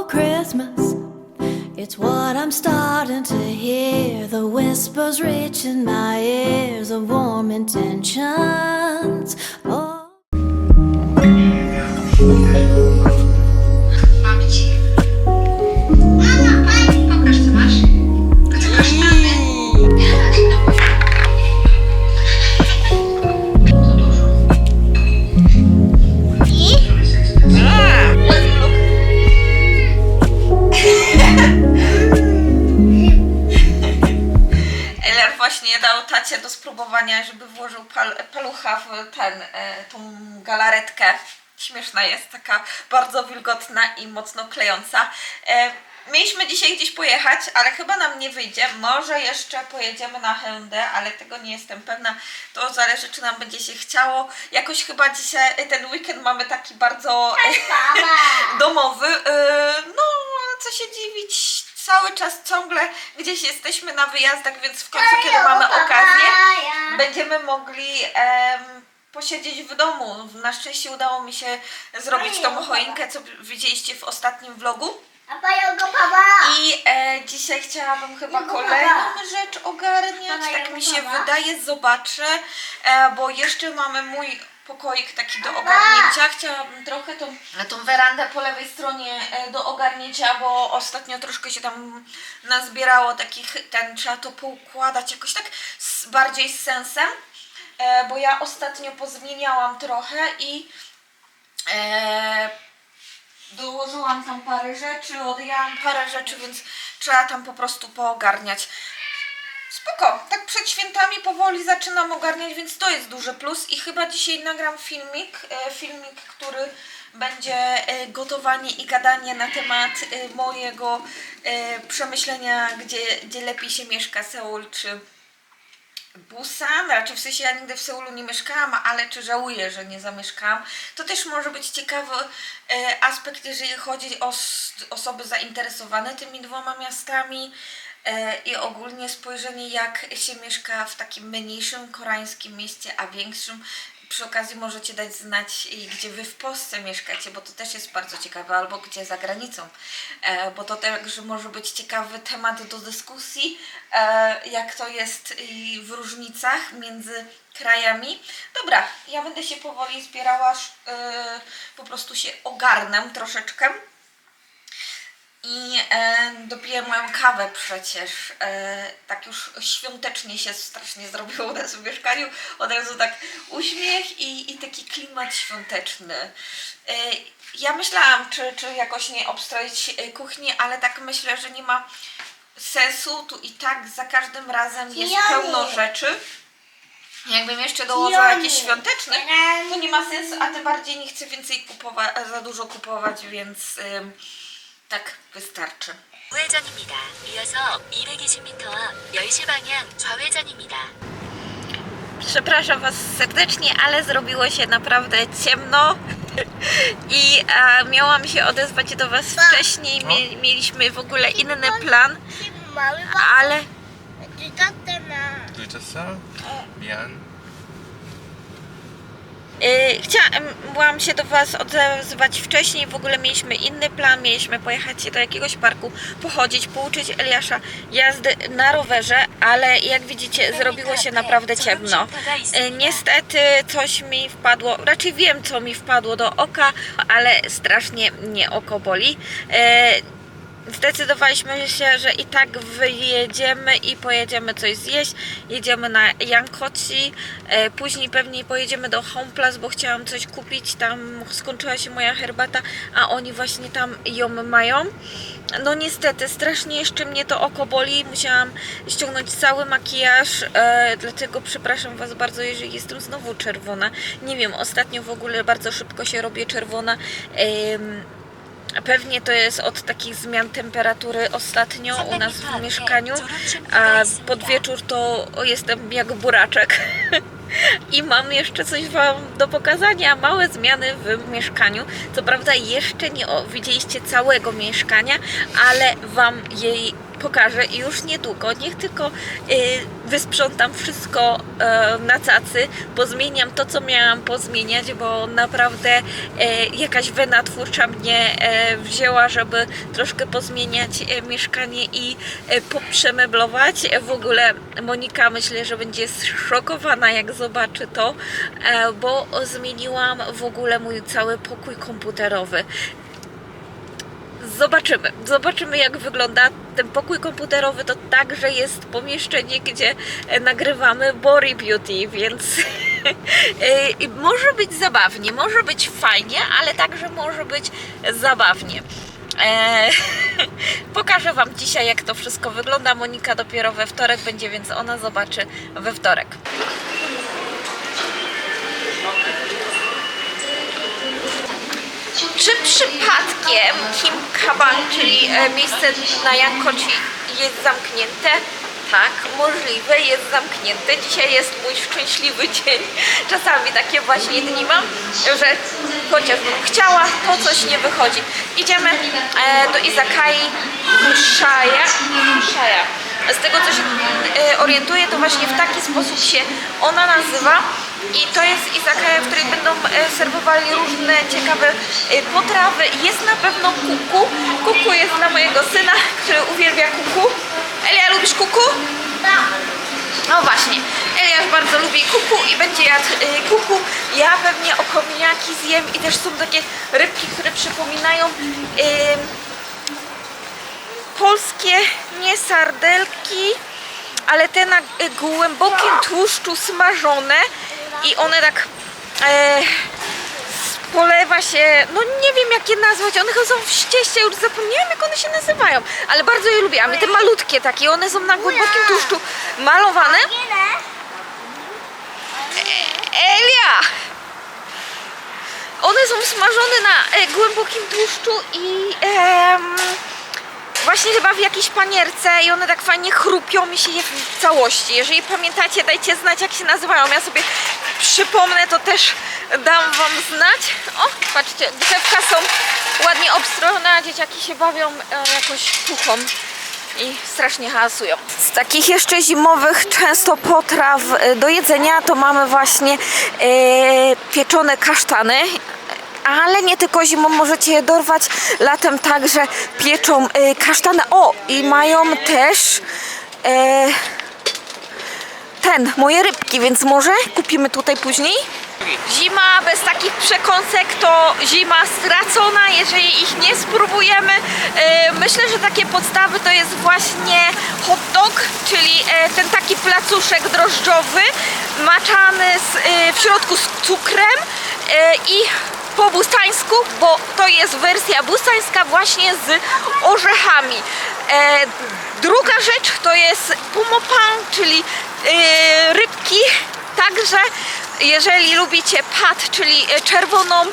Christmas. It's what I'm starting to hear. The whispers reach in my ears of warm intentions. Oh. Mam ci. Mama, pokaż co masz. A co masz mamy? Co dużo. Eller właśnie dał tacie do spróbowania, żeby włożył palucha w tą galaretkę. Śmieszna jest, taka bardzo wilgotna i mocno klejąca. Mieliśmy dzisiaj gdzieś pojechać, ale chyba nam nie wyjdzie. Może jeszcze pojedziemy na Hyundai, ale tego nie jestem pewna. To zależy, czy nam będzie się chciało. Jakoś chyba dzisiaj, ten weekend mamy taki bardzo domowy. No, co się dziwić, cały czas ciągle gdzieś jesteśmy na wyjazdach, więc w końcu, kiedy mamy okazję, będziemy mogli posiedzieć w domu. Na szczęście udało mi się zrobić tą choinkę, co widzieliście w ostatnim vlogu. I dzisiaj chciałabym chyba kolejną rzecz ogarniać, tak mi się wydaje, zobaczę, bo jeszcze mamy mój pokoik taki do ogarnięcia. Chciałabym trochę tą werandę po lewej stronie do ogarnięcia, bo ostatnio troszkę się tam nazbierało takich, trzeba to poukładać jakoś tak bardziej z sensem, bo ja ostatnio pozmieniałam trochę i dołożyłam tam parę rzeczy, odjęłam parę rzeczy, więc trzeba tam po prostu poogarniać. Spoko, tak przed świętami powoli zaczynam ogarniać, więc to jest duży plus i chyba dzisiaj nagram filmik, który będzie gotowanie i gadanie na temat mojego przemyślenia, gdzie lepiej się mieszka, Seul czy Busan. Raczej w sensie ja nigdy w Seulu nie mieszkałam, ale czy żałuję, że nie zamieszkałam. To też może być ciekawy aspekt, jeżeli chodzi o osoby zainteresowane tymi dwoma miastami i ogólnie spojrzenie, jak się mieszka w takim mniejszym koreańskim mieście, a większym. Przy okazji możecie dać znać, gdzie wy w Polsce mieszkacie, bo to też jest bardzo ciekawe, albo gdzie za granicą, bo to także może być ciekawy temat do dyskusji, jak to jest w różnicach między krajami. Dobra, ja będę się powoli zbierała, po prostu się ogarnę troszeczkę. I dopiję moją kawę przecież, tak już świątecznie się strasznie zrobiło u nas w mieszkaniu, od razu tak uśmiech i taki klimat świąteczny. Ja myślałam, czy jakoś nie obstroić kuchni, ale tak myślę, że nie ma sensu, tu i tak za każdym razem jest pełno rzeczy. Jakbym jeszcze dołożyła jakieś świąteczne, to nie ma sensu, a tym bardziej nie chcę więcej kupować, za dużo kupować, więc tak wystarczy. 우회전입니다. 이어서 220m 앞 10시 방향 좌회전입니다. Przepraszam Was serdecznie, ale zrobiło się naprawdę ciemno i miałam się odezwać do Was wcześniej. Mieliśmy w ogóle inny plan, ale 늦었어? 미안. chciałam się do Was odezwać wcześniej. W ogóle mieliśmy inny plan, mieliśmy pojechać do jakiegoś parku, pochodzić, pouczyć Eliasza jazdy na rowerze, ale jak widzicie, zrobiło się naprawdę ciemno. Niestety coś mi wpadło, raczej wiem, co mi wpadło do oka, ale strasznie mnie oko boli. Zdecydowaliśmy się, że i tak wyjedziemy i pojedziemy coś zjeść. Jedziemy na Yankochi, później pewnie pojedziemy do Home Place, bo chciałam coś kupić. Tam skończyła się moja herbata, a oni właśnie tam ją mają. No niestety, strasznie jeszcze mnie to oko boli. Musiałam ściągnąć cały makijaż, dlatego przepraszam Was bardzo, jeżeli jestem znowu czerwona. Nie wiem, ostatnio w ogóle bardzo szybko się robię czerwona. Pewnie to jest od takich zmian temperatury ostatnio u nas w mieszkaniu, a pod wieczór to jestem jak buraczek. I mam jeszcze coś Wam do pokazania, małe zmiany w mieszkaniu. Co prawda jeszcze nie widzieliście całego mieszkania, ale Wam jej pokażę i już niedługo. Niech tylko wysprzątam wszystko na cacy, pozmieniam to, co miałam pozmieniać, bo naprawdę jakaś wena twórcza mnie wzięła, żeby troszkę pozmieniać mieszkanie i poprzemeblować. W ogóle Monika, myślę, że będzie zszokowana, jak zobaczy to, bo zmieniłam w ogóle mój cały pokój komputerowy. Zobaczymy jak wygląda ten pokój komputerowy. To także jest pomieszczenie, gdzie nagrywamy Bori Beauty, więc może być zabawnie, może być fajnie, ale także może być zabawnie. Pokażę Wam dzisiaj, jak to wszystko wygląda. Monika dopiero we wtorek będzie, więc ona zobaczy we wtorek. Czy przypadkiem Kim Kaban, czyli miejsce na Jankochi, jest zamknięte? Tak, możliwe, jest zamknięte. Dzisiaj jest mój szczęśliwy dzień. Czasami takie właśnie dni mam, że chociażbym chciała, to coś nie wychodzi. Idziemy do Izakai Shaya. Z tego, co się orientuję, to właśnie w taki sposób się ona nazywa. I to jest izakaja, w której będą serwowali różne ciekawe potrawy. Jest na pewno kuku. Kuku jest dla mojego syna, który uwielbia kuku. Elia, lubisz kuku? Tak. No właśnie, Eliasz bardzo lubi kuku i będzie jadł kuku. Ja pewnie okomieniaki zjem i też są takie rybki, które przypominają polskie, nie sardelki, ale te na głębokim tłuszczu smażone i one tak polewa się, no nie wiem jak je nazwać, one są w ścieście, już zapomniałam jak one się nazywają, ale bardzo je lubię, a my te malutkie takie, one są na głębokim tłuszczu malowane. Elia! One są smażone na głębokim tłuszczu i właśnie chyba w jakiejś panierce i one tak fajnie chrupią mi się je w całości. Jeżeli pamiętacie, dajcie znać jak się nazywają. Ja sobie przypomnę, to też dam Wam znać. O, patrzcie, drzewka są ładnie obstrojone, a dzieciaki się bawią jakoś puchą i strasznie hałasują. Z takich jeszcze zimowych często potraw do jedzenia to mamy właśnie pieczone kasztany. Ale nie tylko zimą możecie je dorwać, latem także pieczą kasztany. O, i mają też moje rybki, więc może kupimy tutaj później. Zima bez takich przekąsek to zima stracona, jeżeli ich nie spróbujemy. Myślę, że takie podstawy to jest właśnie hot dog, czyli ten taki placuszek drożdżowy, maczany w środku z cukrem i po bustańsku, bo to jest wersja bustańska właśnie z orzechami. Druga rzecz to jest pumopan, czyli rybki. Także jeżeli lubicie pad, czyli czerwoną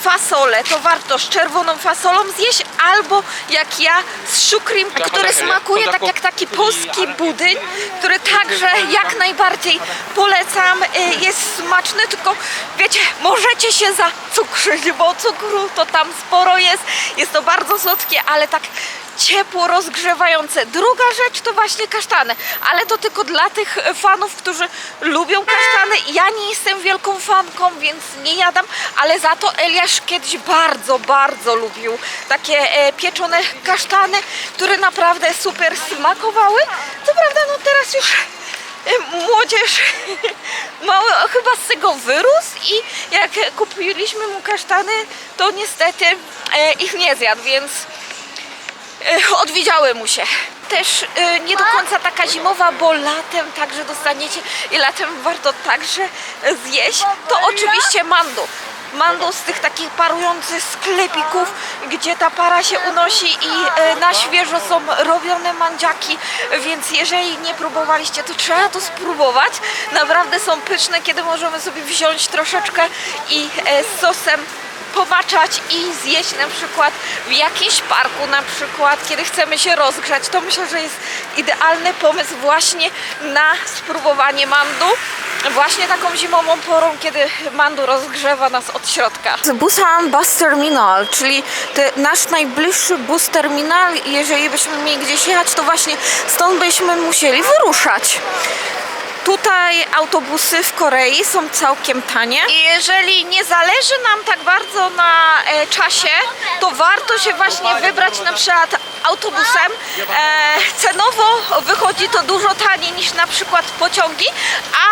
fasolę, to warto z czerwoną fasolą zjeść, albo jak ja z shukrim, który smakuje tak jak taki polski budyń, który także jak najbardziej polecam, jest smaczny, tylko wiecie, możecie się zacukrzyć, bo cukru to tam sporo jest to bardzo słodkie, ale tak ciepło, rozgrzewające. Druga rzecz to właśnie kasztany, ale to tylko dla tych fanów, którzy lubią kasztany. Ja nie jestem wielką fanką, więc nie jadam, ale za to Eliasz kiedyś bardzo, bardzo lubił takie pieczone kasztany, które naprawdę super smakowały. Co prawda, no teraz już młodzież mały chyba z tego wyrósł i jak kupiliśmy mu kasztany, to niestety ich nie zjadł, więc odwiedziały mu się. Też nie do końca taka zimowa, bo latem także dostaniecie i latem warto także zjeść. To oczywiście mandu. Mandu z tych takich parujących sklepików, gdzie ta para się unosi i na świeżo są robione mandziaki, więc jeżeli nie próbowaliście, to trzeba to spróbować. Naprawdę są pyszne, kiedy możemy sobie wziąć troszeczkę i z sosem pomaczać i zjeść na przykład w jakimś parku, na przykład kiedy chcemy się rozgrzać. To myślę, że jest idealny pomysł właśnie na spróbowanie mandu. Właśnie taką zimową porą, kiedy mandu rozgrzewa nas od środka. Busan Bus Terminal, czyli nasz najbliższy bus terminal. Jeżeli byśmy mieli gdzieś jechać, to właśnie stąd byśmy musieli wyruszać. Tutaj autobusy w Korei są całkiem tanie i jeżeli nie zależy nam tak bardzo na czasie, to warto się właśnie wybrać na przykład autobusem. Cenowo wychodzi to dużo taniej niż na przykład pociągi, a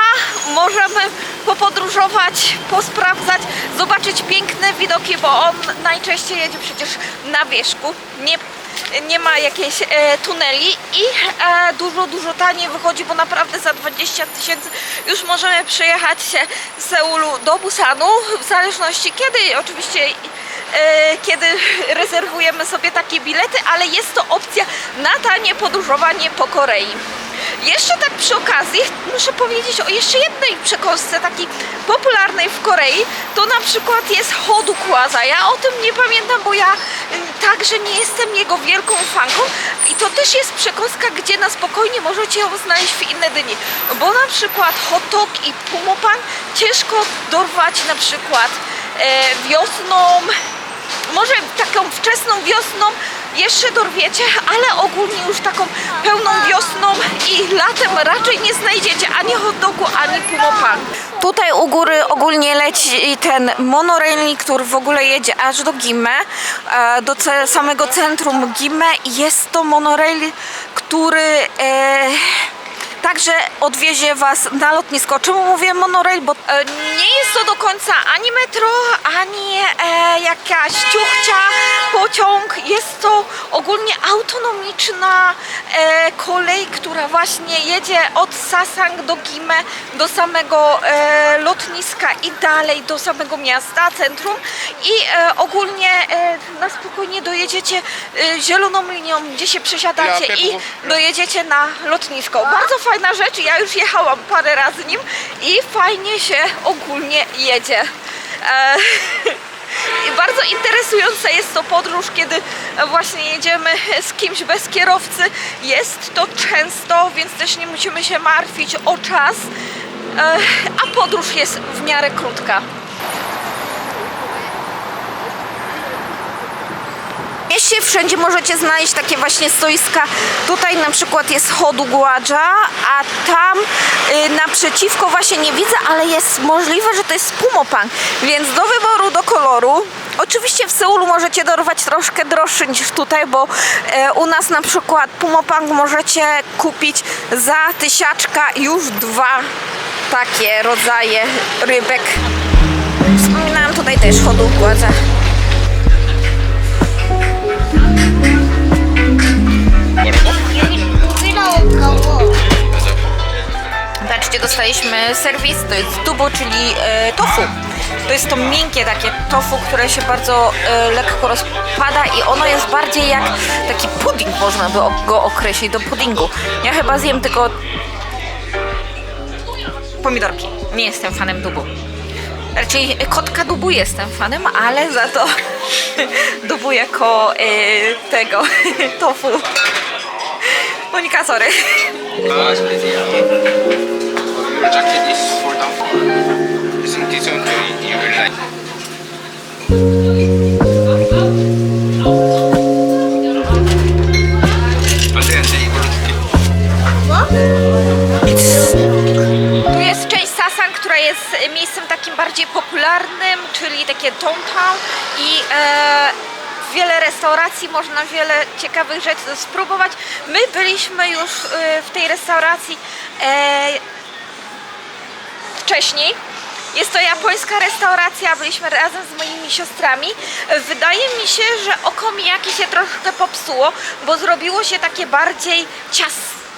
możemy popodróżować, posprawdzać, zobaczyć piękne widoki, bo on najczęściej jedzie przecież na wierzchu. Nie ma jakiejś tuneli i dużo taniej wychodzi, bo naprawdę za 20 000 już możemy przejechać się z Seulu do Busanu, w zależności kiedy oczywiście kiedy rezerwujemy sobie takie bilety, ale jest to opcja na tanie podróżowanie po Korei. Jeszcze tak przy okazji muszę powiedzieć o jeszcze jednej przekąsce takiej popularnej w Korei. To na przykład jest hodukłaza. Ja o tym nie pamiętam, bo ja także nie jestem jego wielką fanką. I to też jest przekąska, gdzie na spokojnie możecie ją znaleźć w inne dni. Bo na przykład hot dog i pumopan ciężko dorwać na przykład wiosną. Może taką wczesną wiosną jeszcze dorwiecie, ale ogólnie już taką pełną wiosną i latem raczej nie znajdziecie ani hot dogu, ani pumopan. Tutaj u góry ogólnie leci ten monorail, który w ogóle jedzie aż do Gimhae, do samego centrum Gimhae. Jest to monorail, który także odwiezie Was na lotnisko. Czemu mówię monorail? Bo nie jest to do końca ani metro, ani jakaś ciuchcia, pociąg. Jest to ogólnie autonomiczna kolej, która właśnie jedzie od Sasang do Gimhae, do samego lotniska i dalej do samego miasta, centrum. I ogólnie na spokojnie dojedziecie zieloną linią, gdzie się przesiadacie i dojedziecie na lotnisko. Bardzo fajna rzecz, ja już jechałam parę razy nim i fajnie się ogólnie jedzie. I bardzo interesująca jest to podróż, kiedy właśnie jedziemy z kimś bez kierowcy. Jest to często, więc też nie musimy się martwić o czas, a podróż jest w miarę krótka. W mieście wszędzie możecie znaleźć takie właśnie stoiska. Tutaj na przykład jest hodugłaja, a tam naprzeciwko właśnie nie widzę, ale jest możliwe, że to jest pumopan. Więc do wyboru, do koloru. Oczywiście w Seulu możecie dorwać troszkę droższy niż tutaj, bo u nas na przykład pumopan możecie kupić za 1000 już 2 takie rodzaje rybek. Wspominałam tutaj też hodugłaja. Patrzcie, dostaliśmy serwis, to jest dubu, czyli tofu. To jest to miękkie takie tofu, które się bardzo lekko rozpada i ono jest bardziej jak taki pudding, można by go określić, do puddingu. Ja chyba zjem tylko pomidorki. Nie jestem fanem dubu. Raczej kotka dubu jestem fanem, ale za to dubu jako tego tofu. Monika, sorry. Your jacket is for downfall. Isn't this one you really like? Tu jest część Sasang, która jest miejscem takim bardziej popularnym, czyli takie downtown i wiele restauracji, można wiele ciekawych rzeczy spróbować. My byliśmy już w tej restauracji wcześniej. Jest to japońska restauracja, byliśmy razem z moimi siostrami. Wydaje mi się, że oko mijaki się troszkę popsuło, bo zrobiło się takie bardziej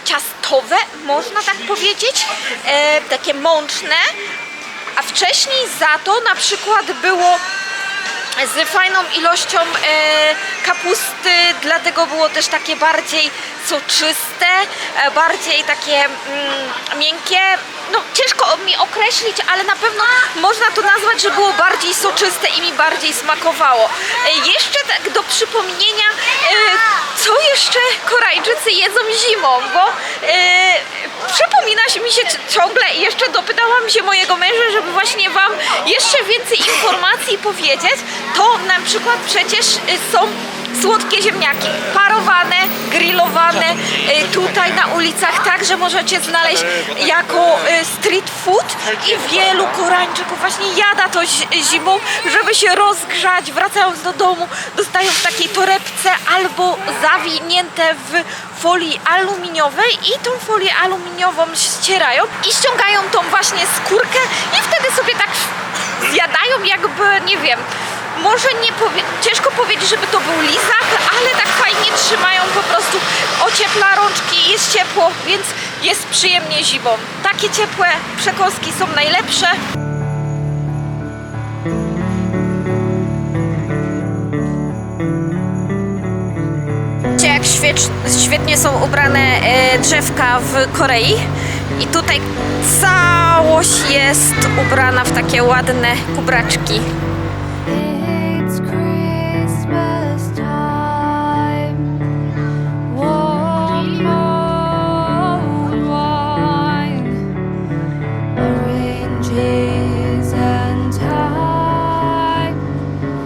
ciastowe, można tak powiedzieć, takie mączne, a wcześniej za to na przykład było z fajną ilością kapusty, dlatego było też takie bardziej soczyste, bardziej takie miękkie. no ciężko mi określić, ale na pewno można to nazwać, że było bardziej soczyste i mi bardziej smakowało. Jeszcze tak do przypomnienia, co jeszcze Koreańczycy jedzą zimą, bo przypomina mi się ciągle i jeszcze dopytałam się mojego męża, żeby właśnie wam jeszcze więcej informacji powiedzieć, to na przykład przecież są słodkie ziemniaki, parowane, grillowane tutaj na ulicach, także możecie znaleźć jako street food i wielu Koreańczyków właśnie jada to zimą, żeby się rozgrzać, wracając do domu, dostają w takiej torebce albo zawinięte w folii aluminiowej i tą folię aluminiową ścierają i ściągają tą właśnie skórkę i wtedy sobie tak zjadają jakby, nie wiem, może nie ciężko powiedzieć, żeby to był lizak, ale tak fajnie trzymają, po prostu ociepla rączki, jest ciepło, więc jest przyjemnie zimą. Takie ciepłe przekąski są najlepsze. Jak świetnie są ubrane drzewka w Korei i tutaj całość jest ubrana w takie ładne kubraczki. It's Christmas time. Warm mulled wine, oranges and thyme.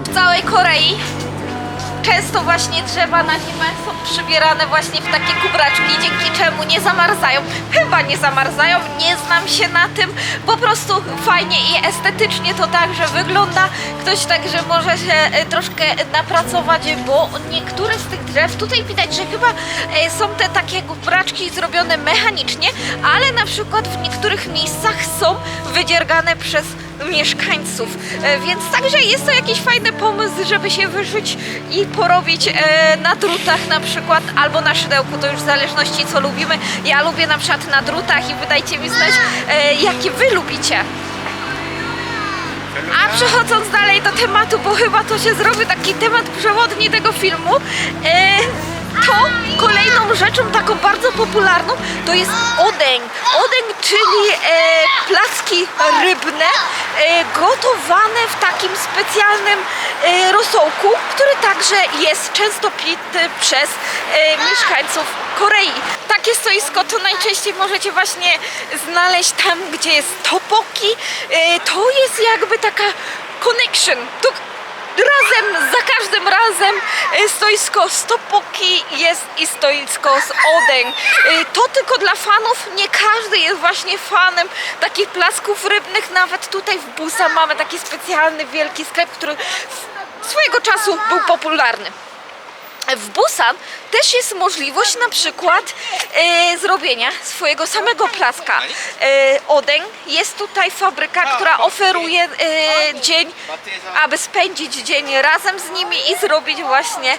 W całej Korei często właśnie drzewa na zimę są przybierane właśnie w takie kubraczki, dzięki czemu nie zamarzają. Chyba nie zamarzają, nie znam się na tym. Po prostu fajnie i estetycznie to także wygląda. Ktoś także może się troszkę napracować, bo niektóre z tych drzew, tutaj widać, że chyba są te takie kubraczki zrobione mechanicznie, ale na przykład w niektórych miejscach są wydziergane przez mieszkańców, więc także jest to jakiś fajny pomysł, żeby się wyszyć i porobić na drutach na przykład, albo na szydełku, to już w zależności co lubimy. Ja lubię na przykład na drutach i wydajcie mi znać, jakie wy lubicie. A przechodząc dalej do tematu, bo chyba to się zrobi taki temat przewodni tego filmu, to kolejną rzeczą taką bardzo popularną to jest odeng. Odeng, czyli placki rybne gotowane w takim specjalnym rosołku, który także jest często pity przez mieszkańców Korei. Takie stoisko to najczęściej możecie właśnie znaleźć tam, gdzie jest tteokbokki. To jest jakby taka connection. Razem, za każdym razem stoisko z tteokbokki jest i stoisko z odeng. To tylko dla fanów, nie każdy jest właśnie fanem takich placków rybnych. Nawet tutaj w Busan mamy taki specjalny wielki sklep, który swojego czasu był popularny. W Busan też jest możliwość na przykład zrobienia swojego samego placka odeng. Jest tutaj fabryka, która oferuje dzień, aby spędzić dzień razem z nimi i zrobić właśnie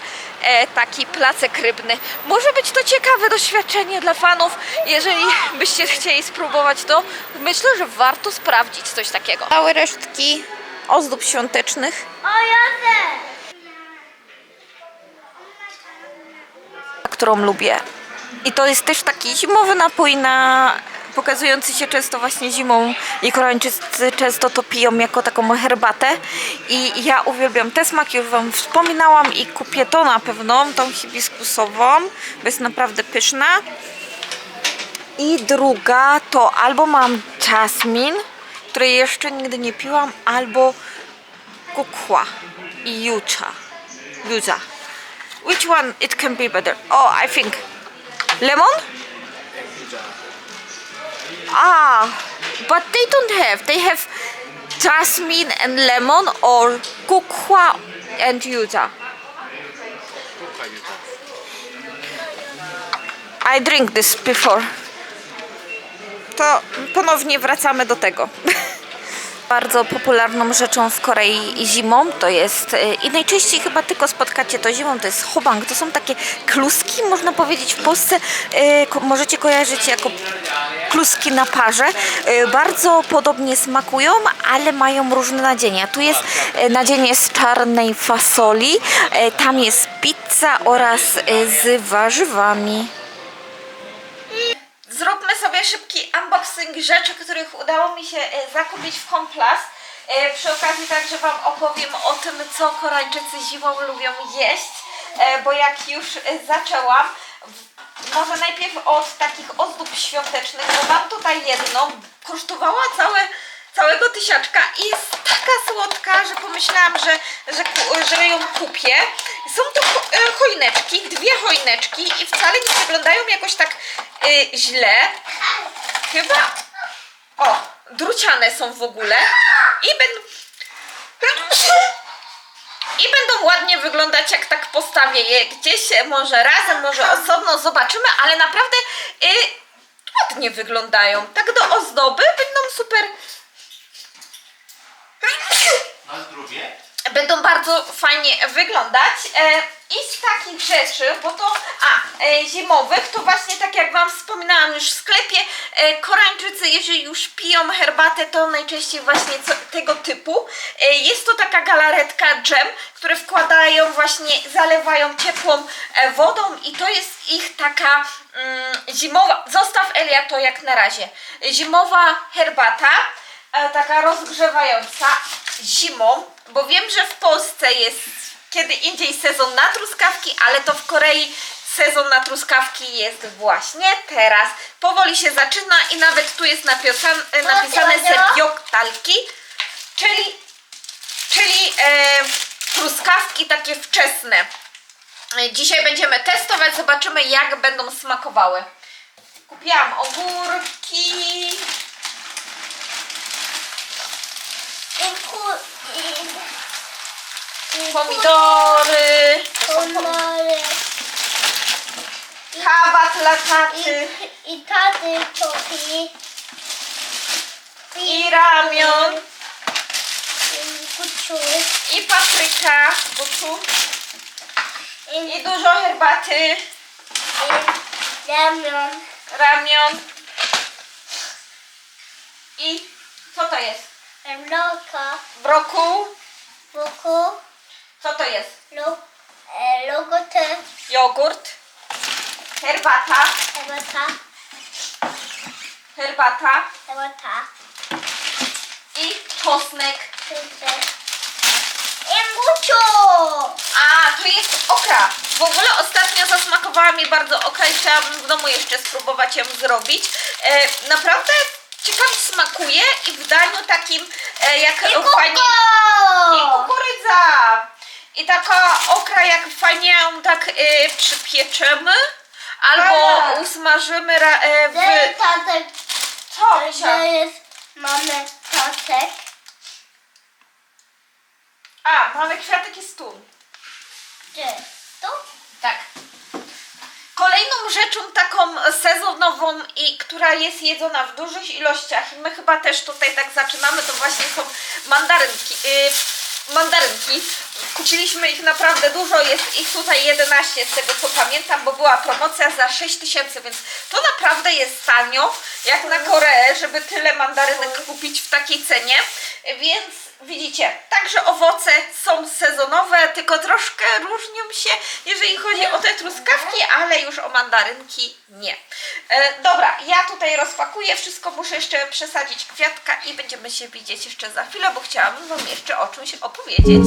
taki placek rybny. Może być to ciekawe doświadczenie dla fanów. Jeżeli byście chcieli spróbować, to myślę, że warto sprawdzić coś takiego. Całe resztki ozdób świątecznych. Którą lubię. I to jest też taki zimowy napój pokazujący się często właśnie zimą i Koreańczycy często to piją jako taką herbatę i ja uwielbiam te smaki, już wam wspominałam i kupię to na pewno, tą hibiskusową, bo jest naprawdę pyszna. I druga to albo mam jasmin, której jeszcze nigdy nie piłam, albo kukwa i yucha. Which one it can be better? Oh, I think lemon. But they don't have. They have jasmine and lemon or kukwa and yuja. I drink this before. To ponownie wracamy do tego. Bardzo popularną rzeczą w Korei zimą to jest, i najczęściej chyba tylko spotkacie to zimą, to jest hobang. To są takie kluski, można powiedzieć w Polsce, możecie kojarzyć jako kluski na parze. Bardzo podobnie smakują, ale mają różne nadzienia. Tu jest nadzienie z czarnej fasoli, tam jest pizza oraz z warzywami. Zróbmy sobie zrobię szybki unboxing rzeczy, których udało mi się zakupić w Homeplus. Przy okazji także Wam opowiem o tym, co Koreańczycy zimą lubią jeść, bo jak już zaczęłam, może najpierw od takich ozdób świątecznych, bo mam tutaj jedną, kosztowała całego 1000 i jest taka słodka, że pomyślałam, że ją kupię. Są to choineczki, 2 choineczki i wcale nie wyglądają jakoś tak źle. Chyba, druciane są w ogóle i będą ładnie wyglądać, jak tak postawię je gdzieś, może razem, może osobno, zobaczymy, ale naprawdę ładnie wyglądają. Tak do ozdoby będą super. Na zdrowie. Będą bardzo fajnie wyglądać. I z takich rzeczy, bo to zimowych, to właśnie tak jak Wam wspominałam już w sklepie, Koreańczycy, jeżeli już piją herbatę, to najczęściej właśnie tego typu. Jest to taka galaretka dżem, które wkładają właśnie, zalewają ciepłą wodą i to jest ich taka zimowa, zostaw Elia to jak na razie, zimowa herbata, taka rozgrzewająca zimą, bo wiem, że w Polsce jest kiedy indziej sezon na truskawki, ale to w Korei sezon na truskawki jest właśnie teraz. Powoli się zaczyna i nawet tu jest napisane sebioktalki, czyli truskawki takie wczesne. Dzisiaj będziemy testować, zobaczymy jak będą smakowały. Kupiłam ogórki. Pomidory. Kawa dla taty. I taty topi. I ramion. I kuciu. I papryka. Buczu. I dużo herbaty. I ramion. Ramion. I co to jest? Loka. Brokuł. Boku. Co to jest? Logoty. Jogurt. Herbata. Herbata. I czosnek. I muciu. A, to jest okra. W ogóle ostatnio zasmakowała mi bardzo okra i chciałabym w domu jeszcze spróbować ją zrobić. Naprawdę ciekawie smakuje i w daniu takim jak fajnie... I kukurydza. I taka okra, jak fajnie ją tak przypieczemy albo usmażymy w... Tatek. Co? Mamy tatek. Mamy kwiatek i stół. Gdzie? Tu? Tak. Kolejną rzeczą taką sezonową i która jest jedzona w dużych ilościach i my chyba też tutaj tak zaczynamy, to właśnie są mandarynki. Kupiliśmy ich naprawdę dużo, jest ich tutaj 11 z tego co pamiętam, bo była promocja za 6000, więc to naprawdę jest tanio, jak na Koreę, żeby tyle mandarynek kupić w takiej cenie, więc widzicie, także owoce są sezonowe, tylko troszkę różnią się, jeżeli chodzi o te truskawki, ale już o mandarynki nie. Dobra, ja tutaj rozpakuję wszystko, muszę jeszcze przesadzić kwiatka i będziemy się widzieć jeszcze za chwilę, bo chciałabym Wam jeszcze o czymś opowiedzieć.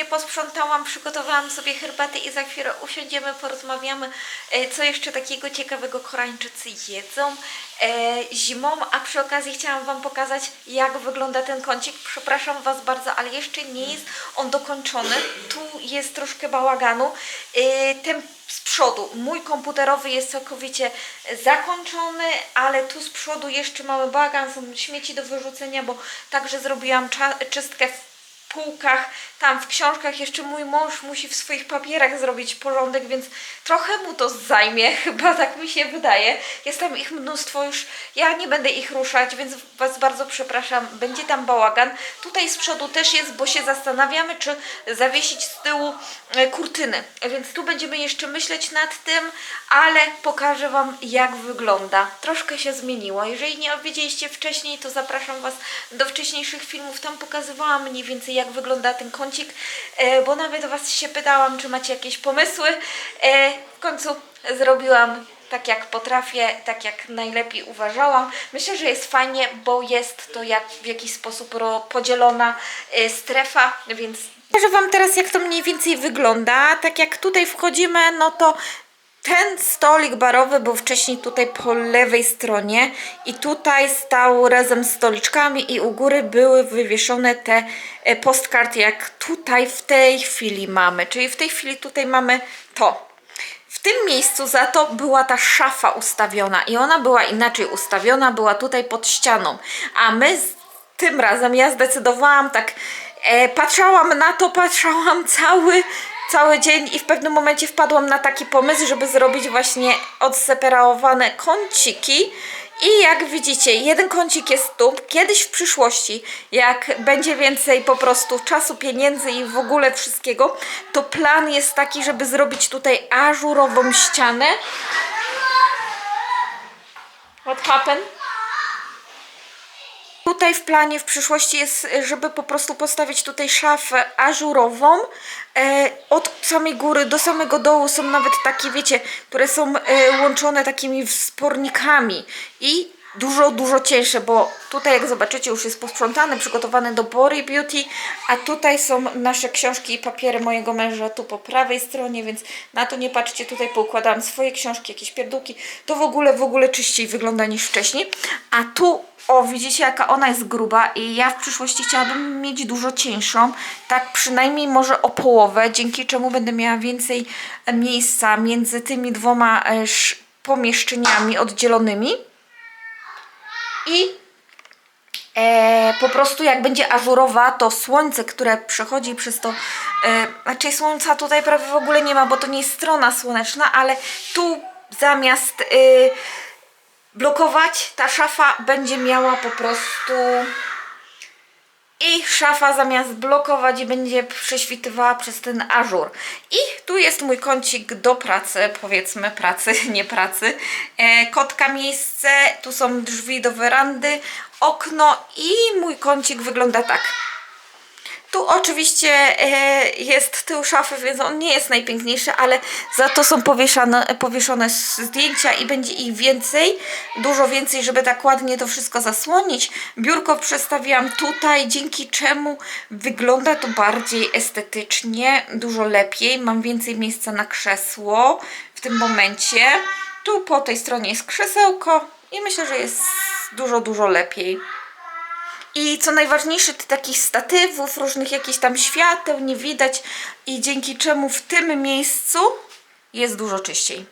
Posprzątałam, przygotowałam sobie herbatę i za chwilę usiądziemy, porozmawiamy, co jeszcze takiego ciekawego Koreańczycy jedzą zimą, a przy okazji chciałam Wam pokazać, jak wygląda ten kącik. Przepraszam Was bardzo, ale jeszcze nie jest on dokończony. Tu jest troszkę bałaganu. Ten z przodu, mój komputerowy jest całkowicie zakończony, ale tu z przodu jeszcze mamy bałagan, są śmieci do wyrzucenia, bo także zrobiłam czystkę półkach, tam w książkach. Jeszcze mój mąż musi w swoich papierach zrobić porządek, więc trochę mu to zajmie, chyba tak mi się wydaje. Jest tam ich mnóstwo już, ja nie będę ich ruszać, więc Was bardzo przepraszam, będzie tam bałagan. Tutaj z przodu też jest, bo się zastanawiamy, czy zawiesić z tyłu kurtyny, więc tu będziemy jeszcze myśleć nad tym, ale pokażę Wam, jak wygląda. Troszkę się zmieniło. Jeżeli nie wiedzieliście wcześniej, to zapraszam Was do wcześniejszych filmów. Tam pokazywałam mniej więcej, jak wygląda ten kącik, bo nawet Was się pytałam, czy macie jakieś pomysły. W końcu zrobiłam tak, jak potrafię, tak jak najlepiej uważałam. Myślę, że jest fajnie, bo jest to w jakiś sposób podzielona strefa, więc pokażę Wam teraz, jak to mniej więcej wygląda. Tak jak tutaj wchodzimy, no to ten stolik barowy był wcześniej tutaj po lewej stronie i tutaj stał razem z stoliczkami i u góry były wywieszone te postkarty, jak tutaj w tej chwili mamy. Czyli w tej chwili tutaj mamy to. W tym miejscu za to była ta szafa ustawiona i ona była inaczej ustawiona, była tutaj pod ścianą, a my tym razem, ja zdecydowałam tak, patrzałam na to, cały dzień i w pewnym momencie wpadłam na taki pomysł, żeby zrobić właśnie odseparowane kąciki. I jak widzicie, jeden kącik jest tu. Kiedyś w przyszłości, jak będzie więcej po prostu czasu, pieniędzy i w ogóle wszystkiego, to plan jest taki, żeby zrobić tutaj ażurową ścianę. What happened? Tutaj w planie w przyszłości jest, żeby po prostu postawić tutaj szafę ażurową. Od samej góry do samego dołu są nawet takie, wiecie, które są łączone takimi wspornikami i dużo cieńsze, bo tutaj jak zobaczycie już jest posprzątane, przygotowane do Body Beauty, a tutaj są nasze książki i papiery mojego męża tu po prawej stronie, więc na to nie patrzcie, tutaj poukładałam swoje książki, jakieś pierdółki, to w ogóle czyściej wygląda niż wcześniej, a tu o, widzicie jaka ona jest gruba i ja w przyszłości chciałabym mieć dużo cieńszą, tak przynajmniej może o połowę, dzięki czemu będę miała więcej miejsca między tymi dwoma pomieszczeniami oddzielonymi i po prostu jak będzie ażurowa, to słońce, które przechodzi przez to, znaczy słońca tutaj prawie w ogóle nie ma, bo to nie jest strona słoneczna, ale tu zamiast blokować, ta szafa będzie miała po prostu i szafa zamiast blokować i będzie prześwitywała przez ten ażur. I tu jest mój kącik do pracy, powiedzmy pracy, nie pracy. Kotka miejsce, tu są drzwi do werandy, okno i mój kącik wygląda tak. Tu oczywiście jest tył szafy, więc on nie jest najpiękniejszy, ale za to są powieszone zdjęcia i będzie ich więcej, dużo więcej, żeby tak ładnie to wszystko zasłonić. Biurko przestawiłam tutaj, dzięki czemu wygląda to bardziej estetycznie, dużo lepiej. Mam więcej miejsca na krzesło w tym momencie. Tu po tej stronie jest krzesełko i myślę, że jest dużo lepiej. I co najważniejsze, takich statywów, różnych jakichś tam świateł nie widać i dzięki czemu w tym miejscu jest dużo czyściej.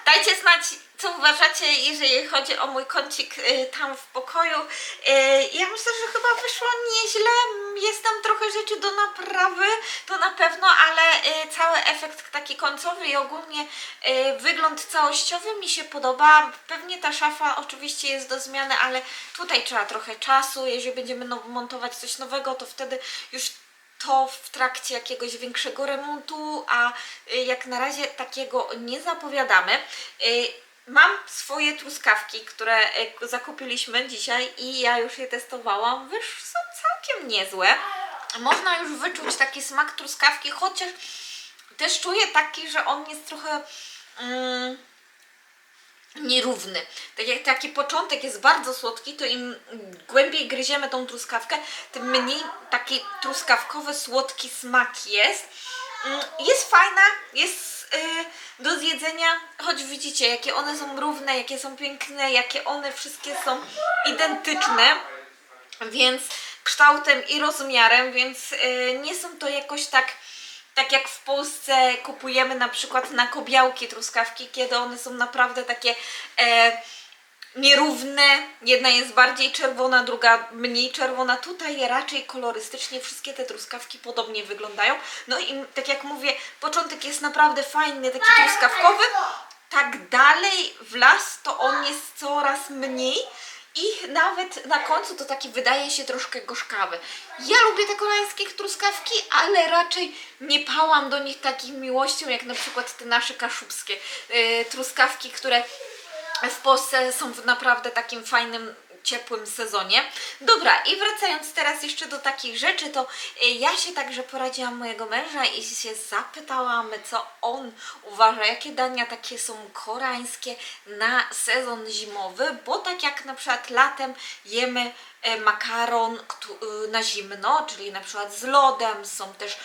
Dajcie znać, co uważacie, jeżeli chodzi o mój kącik tam w pokoju. Ja myślę, że chyba wyszło nieźle. Jest tam trochę rzeczy do naprawy, to na pewno, ale cały efekt taki końcowy i ogólnie wygląd całościowy mi się podoba. Pewnie ta szafa oczywiście jest do zmiany, ale tutaj trzeba trochę czasu. Jeżeli będziemy montować coś nowego, to wtedy już to w trakcie jakiegoś większego remontu, a jak na razie takiego nie zapowiadamy. Mam swoje truskawki, które zakupiliśmy dzisiaj i ja już je testowałam. Są całkiem niezłe. Można już wyczuć taki smak truskawki, chociaż też czuję taki, że on jest trochę nierówny. Tak jak taki początek jest bardzo słodki, to im głębiej gryziemy tą truskawkę, tym mniej taki truskawkowy, słodki smak jest. Jest fajna, jest do zjedzenia, choć widzicie, jakie one są równe, jakie są piękne, jakie one wszystkie są identyczne, więc kształtem i rozmiarem, więc nie są to jakoś tak jak w Polsce kupujemy na przykład na kobiałki truskawki, kiedy one są naprawdę takie nierówne, jedna jest bardziej czerwona, druga mniej czerwona. Tutaj raczej kolorystycznie wszystkie te truskawki podobnie wyglądają. No i tak jak mówię, początek jest naprawdę fajny, taki truskawkowy. Tak dalej w las to on jest coraz mniej i nawet na końcu to taki wydaje się troszkę gorzkawy. Ja lubię te koreańskie truskawki, ale raczej nie pałam do nich taką miłością jak na przykład te nasze kaszubskie truskawki, które w Polsce są w naprawdę takim fajnym, ciepłym sezonie. Dobra, i wracając teraz jeszcze do takich rzeczy, to ja się także poradziłam mojego męża i się zapytałam, co on uważa, jakie dania takie są koreańskie na sezon zimowy, bo tak jak na przykład latem jemy makaron na zimno, czyli na przykład z lodem, są też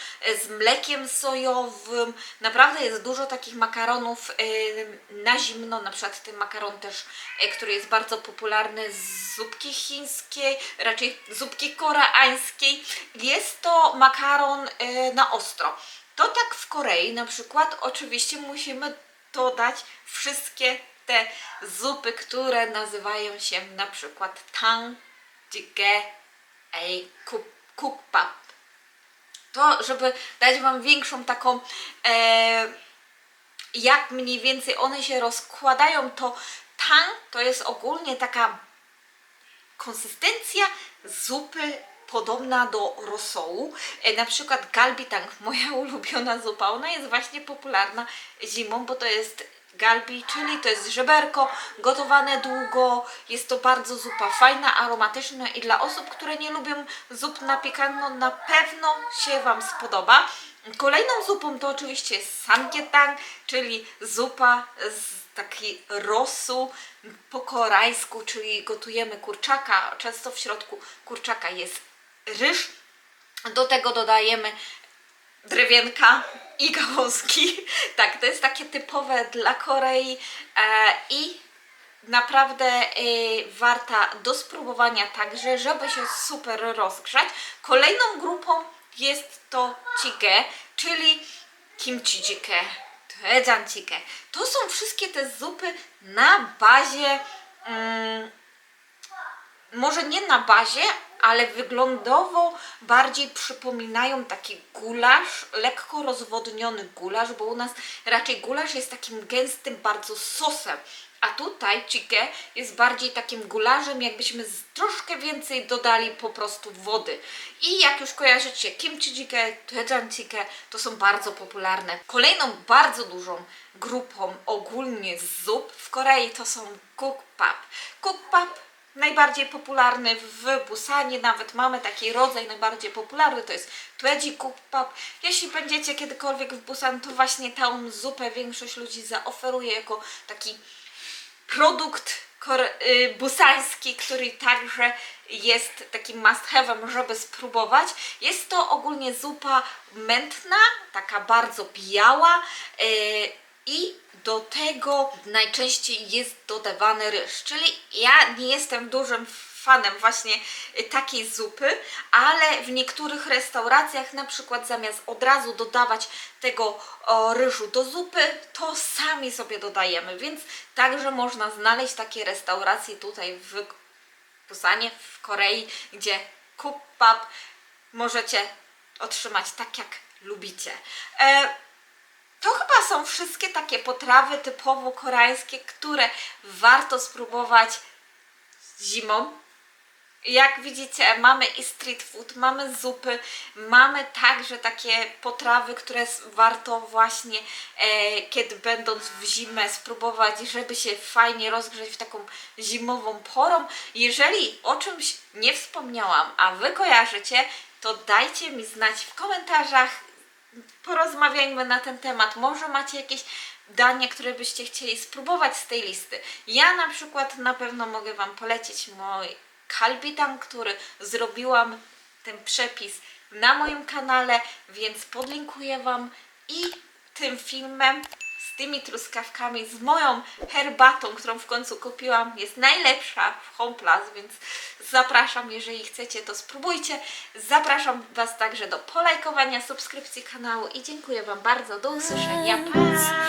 z mlekiem sojowym. Naprawdę jest dużo takich makaronów na zimno, na przykład ten makaron też, który jest bardzo popularny z zupki chińskiej, raczej zupki koreańskiej. Jest to makaron na ostro. To tak w Korei na przykład oczywiście musimy dodać wszystkie te zupy, które nazywają się na przykład tang, jjigae, kukbap. To, żeby dać Wam większą taką, jak mniej więcej one się rozkładają, to tang to jest ogólnie taka konsystencja zupy podobna do rosołu. Na przykład galbitang, moja ulubiona zupa, ona jest właśnie popularna zimą, bo to jest galbi, czyli to jest żeberko gotowane długo, jest to bardzo zupa fajna, aromatyczna i dla osób, które nie lubią zup na piekantno, na pewno się Wam spodoba. Kolejną zupą to oczywiście jest samgyetang, czyli zupa z takiej rosół po koreańsku, czyli gotujemy kurczaka, często w środku kurczaka jest ryż, do tego dodajemy drewienka i gałązki. Tak, to jest takie typowe dla Korei i naprawdę warta do spróbowania także, żeby się super rozgrzać. Kolejną grupą jest to jjigae, czyli kimchi jjigae, doenjang jjigae. To są wszystkie te zupy na bazie może nie na bazie, ale wyglądowo bardziej przypominają taki gulasz, lekko rozwodniony gulasz, bo u nas raczej gulasz jest takim gęstym bardzo sosem, a tutaj jjigae jest bardziej takim gularzem, jakbyśmy troszkę więcej dodali po prostu wody. I jak już kojarzycie kimchi jjigae, doenjang jjigae, to są bardzo popularne. Kolejną bardzo dużą grupą ogólnie z zup w Korei to są kukbap. Kukbap najbardziej popularny w Busanie, nawet mamy taki rodzaj najbardziej popularny, to jest kukbap. Jeśli będziecie kiedykolwiek w Busan, to właśnie tę zupę większość ludzi zaoferuje jako taki produkt busański, który także jest takim must have'em, żeby spróbować. Jest to ogólnie zupa mętna, taka bardzo biała i do tego najczęściej jest dodawany ryż, czyli ja nie jestem dużym fanem właśnie takiej zupy, ale w niektórych restauracjach na przykład zamiast od razu dodawać tego ryżu do zupy, to sami sobie dodajemy, więc także można znaleźć takie restauracje tutaj w Busanie, w Korei, gdzie kukbap możecie otrzymać tak jak lubicie. To chyba są wszystkie takie potrawy typowo koreańskie, które warto spróbować zimą. Jak widzicie, mamy i street food, mamy zupy, mamy także takie potrawy, które warto właśnie, kiedy będąc w zimę, spróbować, żeby się fajnie rozgrzeć w taką zimową porą. Jeżeli o czymś nie wspomniałam, a Wy kojarzycie, to dajcie mi znać w komentarzach, porozmawiajmy na ten temat. Może macie jakieś danie, które byście chcieli spróbować z tej listy. Ja na przykład na pewno mogę Wam polecić mój galbitang, który zrobiłam ten przepis na moim kanale, więc podlinkuję Wam i tym filmem, z tymi truskawkami, z moją herbatą, którą w końcu kupiłam. Jest najlepsza w Homeplace, więc zapraszam, jeżeli chcecie, to spróbujcie. Zapraszam Was także do polajkowania, subskrypcji kanału i dziękuję Wam bardzo. Do usłyszenia. Pa!